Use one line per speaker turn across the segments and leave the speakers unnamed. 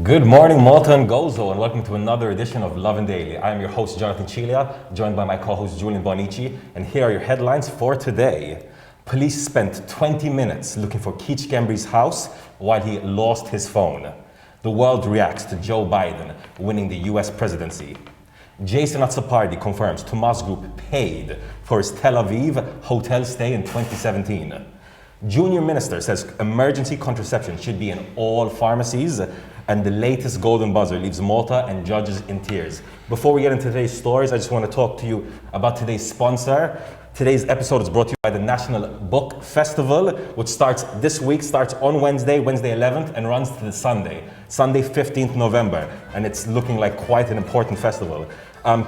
Good morning, Malta and Gozo, and welcome to another edition of Lovin Daily. I am your host, Jonathan Cilia, joined by my co-host, Julian Bonici, and here are your headlines for today. Police spent 20 minutes looking for Keith Gembry's house while he lost his phone. The world reacts to Joe Biden winning the US presidency. Jason Atsapardi confirms Tomas Group paid for his Tel Aviv hotel stay in 2017. Junior Minister says emergency contraception should be in all pharmacies, and the latest golden buzzer leaves Malta and judges in tears. Before we get into today's stories, I just want to talk to you about today's sponsor. Today's episode is brought to you by the Malta Book Festival, which starts this week, starts on Wednesday 11th, and runs to the Sunday 15th November. And it's looking like quite an important festival.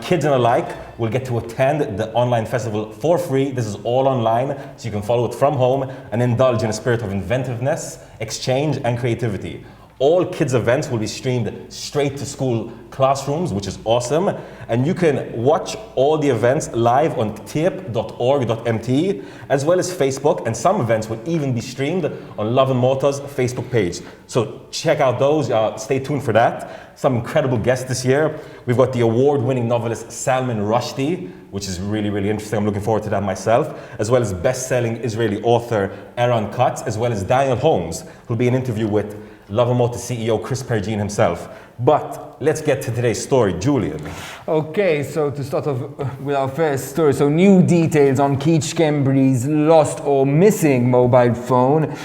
Kids and alike will get to attend the online festival for free. This is all online, so you can follow it from home and indulge in a spirit of inventiveness, exchange, and creativity. All kids' events will be streamed straight to school classrooms, which is awesome. And you can watch all the events live on tip.org.mt, as well as Facebook. And some events will even be streamed on Lovin Malta's Facebook page. So check out those, stay tuned for that. Some incredible guests this year. We've got the award-winning novelist Salman Rushdie, which is really, really interesting. I'm looking forward to that myself, as well as best-selling Israeli author Aaron Katz, as well as Daniel Holmes, who'll be in an interview with Lovin Malta CEO Chris Pergine himself. But let's get to today's story. Julian.
Okay, so to start off with our first story. So new details on Keith Gembry's lost or missing mobile phone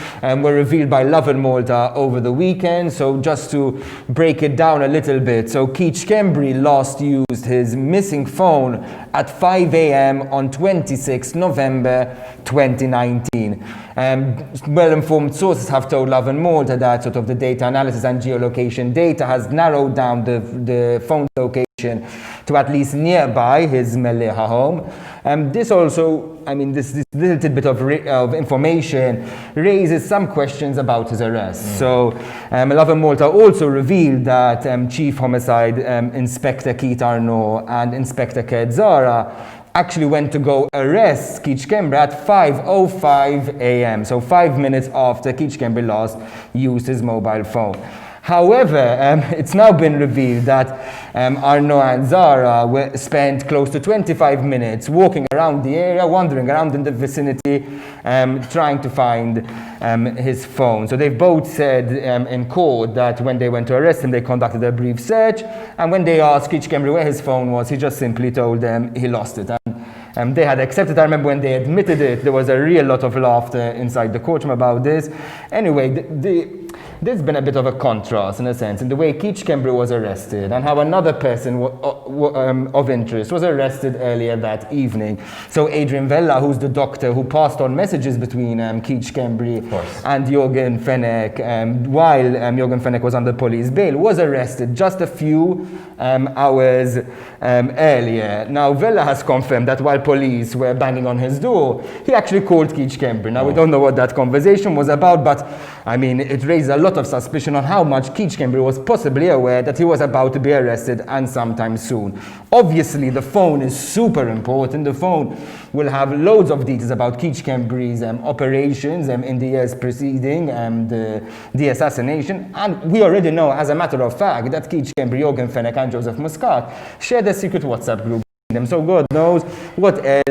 were revealed by Lovin Malta over the weekend. So just to break it down a little bit. So Keith Gembry last used his missing phone at 5 a.m. on 26 November 2019. Well-informed sources have told Lovin Malta that sort of the data analysis and geolocation data has narrowed down the phone location to at least nearby his Meleha home. This also, this little bit of information raises some questions about his arrest. So Lovin Malta also revealed that Chief Homicide Inspector Keith Arnaud and Inspector Ked Zara actually went to go arrest Keith Gembry at 5:05 a.m. So 5 minutes after Keith Gembry last used his mobile phone. However, it's now been revealed that Arnaud and Zara spent close to 25 minutes walking around the area, wandering around in the vicinity, trying to find his phone. So they've both said in court that when they went to arrest him, they conducted a brief search, and when they asked Keith Gembry where his phone was, he just simply told them he lost it. And they had accepted. I remember when they admitted it, there was a real lot of laughter inside the courtroom about this. Anyway, there's been a bit of a contrast, in a sense, in the way Keith Gembry was arrested and how another person of interest was arrested earlier that evening. So Adrian Vella, who's the doctor who passed on messages between Keith Gembry and Jürgen Fenech, while Jürgen Fenech was under police bail, was arrested just a few hours earlier. Now, Vella has confirmed that while police were banging on his door, he actually called Keith Gembry. Now, we don't know what that conversation was about, but it raises a lot of suspicion on how much Keith Gembry was possibly aware that he was about to be arrested, and sometime soon. Obviously, the phone is super important. The phone will have loads of details about Keith Gembry's operations in the years preceding the assassination. And we already know, as a matter of fact, that Keith Gembry, Jürgen Fenech, and Joseph Muscat shared a secret WhatsApp group. So God knows what else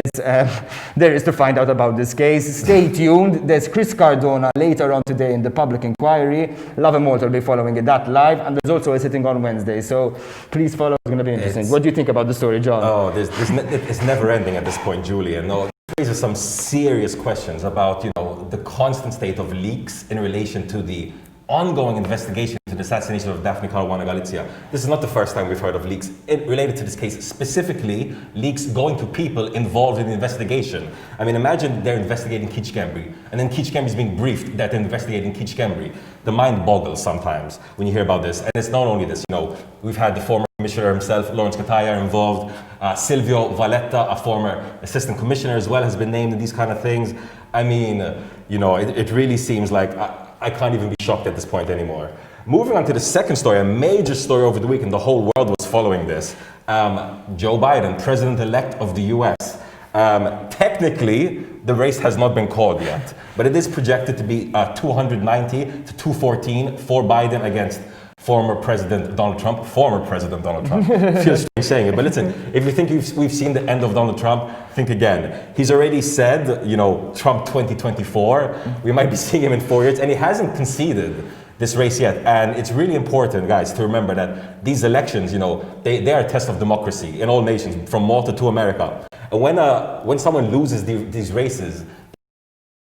there is to find out about this case. Stay tuned. There's Chris Cardona later on today in the public inquiry. Lovin Malta will be following it that live, and there's also a sitting on Wednesday. So please follow. It's going to be interesting. What do you think about the story, John?
Oh, it's never ending at this point, Julian. No, it raises some serious questions about the constant state of leaks in relation to the ongoing investigation into the assassination of Daphne Caruana Galizia. This is not the first time we've heard of leaks related to this case, specifically leaks going to people involved in the investigation. Imagine they're investigating Keith Gembry, and then Keith Gembry is being briefed that they're investigating Keith Gembry. The mind boggles sometimes when you hear about this. And it's not only this, we've had the former commissioner himself, Lawrence Kataya, involved. Silvio Valletta, a former assistant commissioner as well, has been named in these kind of things. It really seems like I can't even be shocked at this point anymore. Moving on to the second story, a major story over the weekend, the whole world was following this. Joe Biden, president-elect of the US. Technically, the race has not been called yet, but it is projected to be 290 to 214 for Biden against former President Donald Trump. Feels strange saying it, but listen, if you think we've seen the end of Donald Trump, think again. He's already said, you know, Trump 2024, we might be seeing him in 4 years, and he hasn't conceded this race yet. And it's really important, guys, to remember that these elections, you know, they are a test of democracy in all nations, from Malta to America. And when someone loses these races,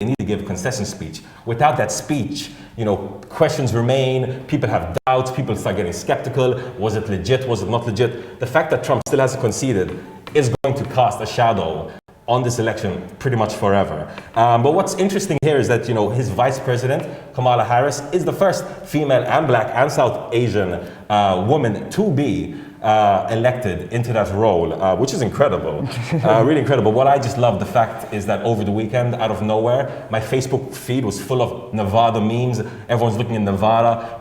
they need to give a concession speech. Without that speech, you know, questions remain, people have doubts, people start getting skeptical. Was it legit? Was it not legit? The fact that Trump still hasn't conceded is going to cast a shadow on this election pretty much forever. But what's interesting here is that, you know, his vice president, Kamala Harris, is the first female and black and South Asian woman to be elected into that role, which is incredible, really incredible. What I just love the fact is that over the weekend, out of nowhere, my Facebook feed was full of Nevada memes. Everyone's looking in Nevada,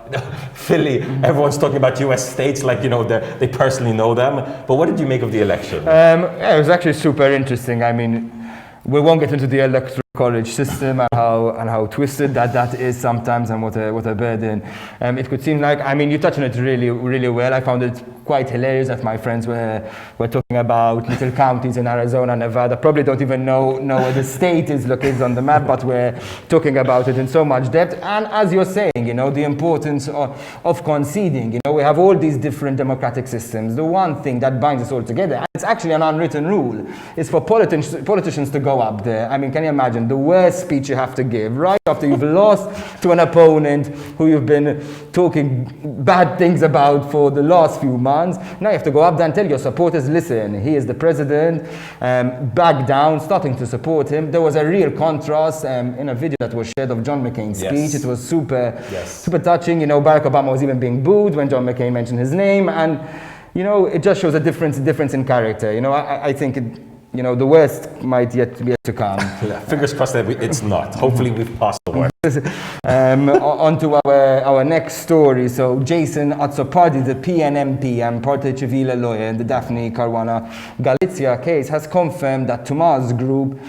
Philly, everyone's talking about US states like, you know, they personally know them. But what did you make of the election?
Yeah, it was actually super interesting. I mean, we won't get into the electoral college system and how twisted that is sometimes, and what a burden it could seem like. I mean, you touched on it really well. I found it quite hilarious that my friends were talking about little counties in Arizona, Nevada. Probably don't even know where the state is located on the map, but we're talking about it in so much depth. And as you're saying, you know, the importance of conceding. You know, we have all these different democratic systems. The one thing that binds us all together, and it's actually an unwritten rule, is for politicians to go up there. I mean, can you imagine the worst speech you have to give right after you've lost to an opponent who you've been talking bad things about for the last few months? Now you have to go up there and tell your supporters, listen, he is the president, back down, starting to support him. There was a real contrast in a video that was shared of John McCain's speech. It was super touching. You know, Barack Obama was even being booed when John McCain mentioned his name, and you know, it just shows a difference in character. You know, I think you know, the worst might yet to come.
Fingers crossed that it's not. Hopefully we've passed the worst.
On to our next story. So Jason Azzopardi, the PNMP and Parte Civile lawyer in the Daphne Caruana Galizia case, has confirmed that Tomas Group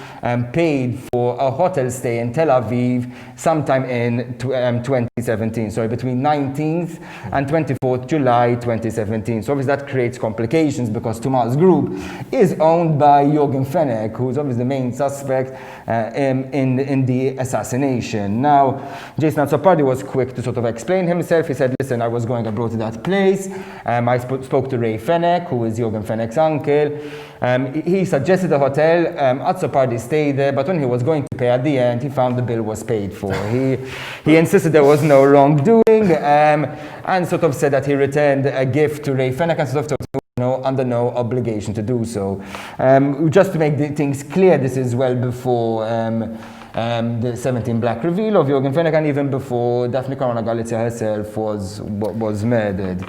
paid for a hotel stay in Tel Aviv sometime in 2017. So between 19th and 24th July 2017. So obviously that creates complications because Tomas Group is owned by Jürgen Fenech, who's obviously the main suspect in the assassination. Now, Jason Azzopardi was quick to sort of explain himself. He said, listen, I was going abroad to that place. I spoke to Ray Fenech, who is Jürgen Fenech's uncle. He suggested a hotel. Azzopardi stayed there, but when he was going to pay at the end, he found the bill was paid for. He insisted there was no wrongdoing, and sort of said that he returned a gift to Ray Fenech and sort of under no obligation to do so. Just to make things clear, this is well before the 17 Black reveal of Jürgen Fenech, and even before Daphne Caruana Galizia herself was murdered.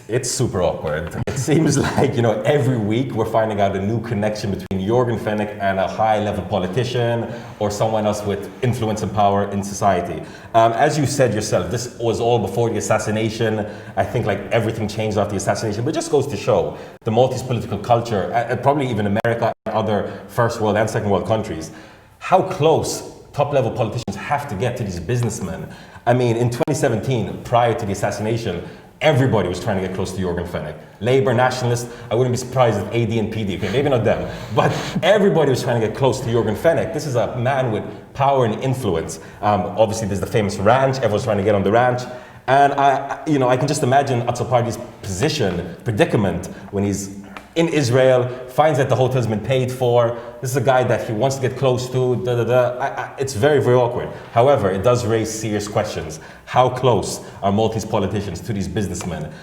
It's super awkward. It seems like, you know, every week we're finding out a new connection between Jürgen Fenech and a high-level politician or someone else with influence and power in society. As you said yourself, this was all before the assassination. I think like everything changed after the assassination, but it just goes to show the Maltese political culture, and probably even America and other first world and second world countries, how close top-level politicians have to get to these businessmen. I mean, in 2017, prior to the assassination, everybody was trying to get close to Jürgen Fenech. Labour, Nationalists, I wouldn't be surprised if AD and PD, okay, maybe not them, but everybody was trying to get close to Jürgen Fenech. This is a man with power and influence. Obviously, there's the famous ranch, everyone's trying to get on the ranch. And I can just imagine Azzopardi's predicament, when he's in Israel, finds that the hotel's been paid for. This is a guy that he wants to get close to, It's very, very awkward. However, it does raise serious questions. How close are Maltese politicians to these businessmen?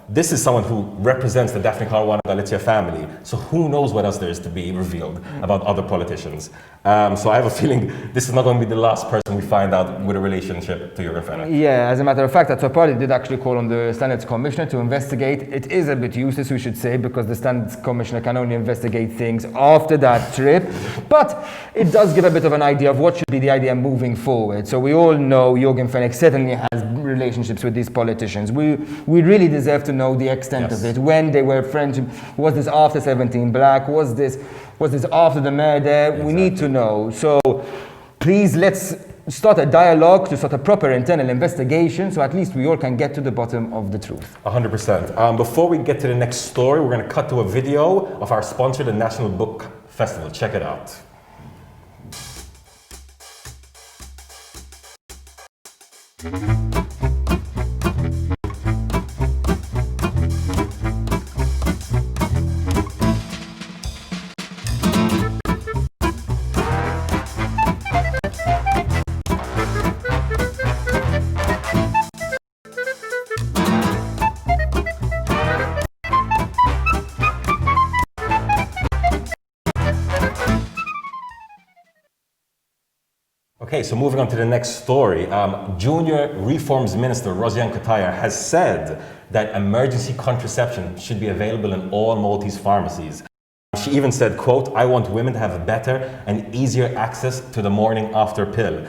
This is someone who represents the Daphne Caruana Galizia family. So who knows what else there is to be revealed about other politicians. So I have a feeling this is not going to be the last person we find out with a relationship to Jürgen Fenech.
Yeah, as a matter of fact, Azzopardi did actually call on the Standards Commissioner to investigate. It is a bit useless, we should say, because the Standards Commissioner can only investigate things after that trip. But it does give a bit of an idea of what should be the idea moving forward. So we all know Jürgen Fenech certainly has relationships with these politicians. We really deserve to know the extent of it, when they were friends. Was this after 17 Black? Was this after the murder? Exactly. We need to know. So please, let's start a dialogue, to start a proper internal investigation, so at least we all can get to the bottom of the truth.
100%. Before we get to the next story, we're going to cut to a video of our sponsor, the National Book Festival. Check it out. Okay, so moving on to the next story. Junior Reforms Minister Rosiane Kutayar has said that emergency contraception should be available in all Maltese pharmacies. She even said, quote, "I want women to have a better and easier access to the morning after pill."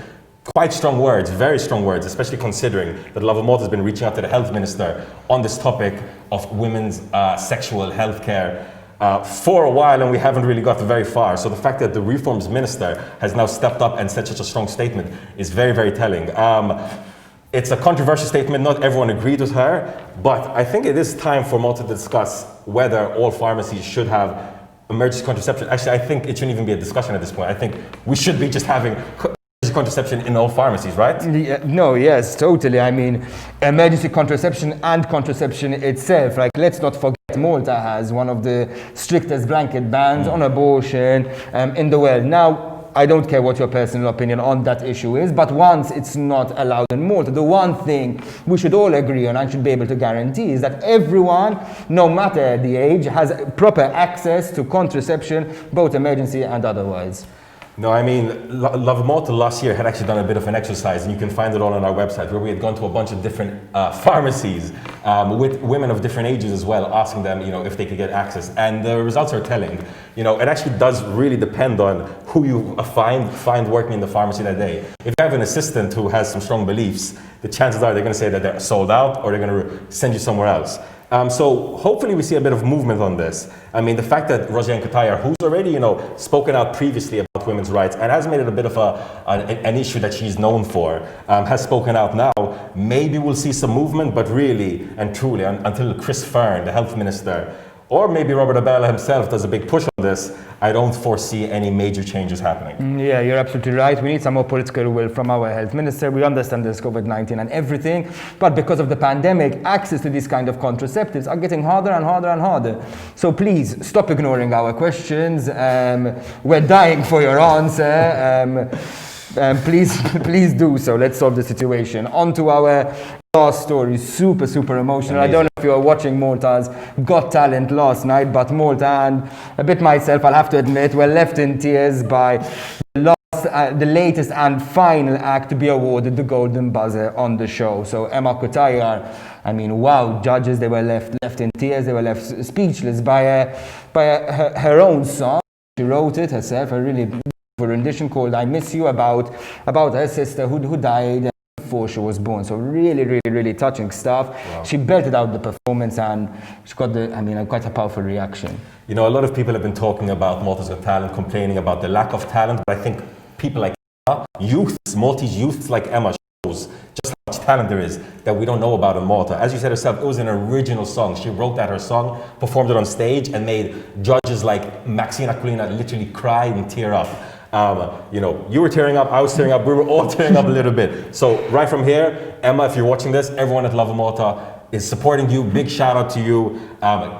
Quite strong words, very strong words, especially considering that Lovin Malta has been reaching out to the health minister on this topic of women's sexual health care for a while, and we haven't really got very far. So the fact that the Reforms Minister has now stepped up and said such a strong statement is very, very telling. It's a controversial statement, not everyone agreed with her, but I think it is time for Malta to discuss whether all pharmacies should have emergency contraception. Actually, I think it shouldn't even be a discussion at this point. I think we should be just having contraception in all pharmacies, right?
No, yes, totally. I mean, emergency contraception and contraception itself, like, let's not forget Malta has one of the strictest blanket bans on abortion in the world. Now, I don't care what your personal opinion on that issue is, but once it's not allowed in Malta, the one thing we should all agree on and should be able to guarantee is that everyone, no matter the age, has proper access to contraception, both emergency and otherwise.
No, I mean, Lovin Malta last year had actually done a bit of an exercise, and you can find it all on our website, where we had gone to a bunch of different pharmacies with women of different ages as well, asking them, if they could get access. And the results are telling. It actually does really depend on who you find working in the pharmacy that day. If you have an assistant who has some strong beliefs, the chances are they're going to say that they're sold out, or they're going to send you somewhere else. So hopefully we see a bit of movement on this. I mean, the fact that Rosiane Kutayar, who's already, spoken out previously about women's rights and has made it a bit of an issue that she's known for, has spoken out now, maybe we'll see some movement, but really and truly, until Chris Fearn, the health minister, or maybe Robert Abela himself does a big push on this, I don't foresee any major changes happening.
Yeah, you're absolutely right. We need some more political will from our health minister. We understand there's COVID-19 and everything, but because of the pandemic, access to these kind of contraceptives are getting harder and harder and harder. So please, stop ignoring our questions. We're dying for your answer. Please do so. Let's solve the situation. On to our last story, super emotional. Amazing. I don't know if you were watching Malta's Got Talent last night, but Malta and a bit myself, I'll have to admit, were left in tears by the latest and final act to be awarded the Golden Buzzer on the show. So Emma Kutayar, I mean, wow, judges, they were left in tears, they were left speechless by her own song. She wrote it herself, a really beautiful rendition called "I Miss You" about her sister who died before she was born. So really touching stuff. Wow. She belted out the performance, and she got quite a powerful reaction.
A lot of people have been talking about Malta's Got Talent, complaining about the lack of talent, but I think people like Emma, Maltese youths like Emma, shows just how much talent there is that we don't know about in Malta. As you said herself, it was an original song. She wrote that her song, performed it on stage, and made judges like Maxine Aquilina literally cry and tear up. You were tearing up, I was tearing up, we were all tearing up a little bit. So right from here, Emma, if you're watching this, everyone at Lovin Malta is supporting you. Big shout out to you.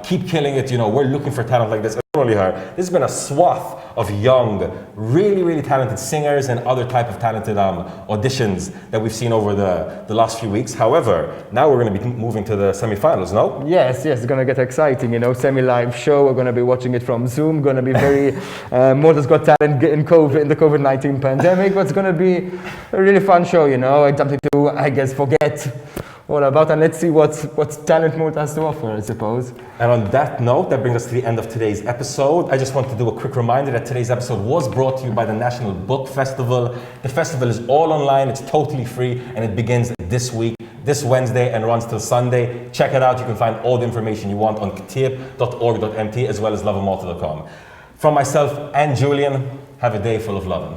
Keep killing it. We're looking for talent like this. And not only her, this has been a swath of young, really talented singers and other type of talented auditions that we've seen over the last few weeks. However, now we're going to be moving to the semi-finals, no?
Yes, it's going to get exciting, semi-live show. We're going to be watching it from Zoom. Going to be very Malta's Got Talent in the COVID-19 pandemic. But it's going to be a really fun show, something to, I guess, forget all about, and let's see what talent Malta has to offer, I suppose.
And on that note, that brings us to the end of today's episode. I just want to do a quick reminder that today's episode was brought to you by the National Book Festival. The festival is all online, it's totally free, and it begins this week, this Wednesday, and runs till Sunday. Check it out. You can find all the information you want on ktaib.org.mt as well as lovinmalta.com. From myself and Julian, have a day full of lovin'.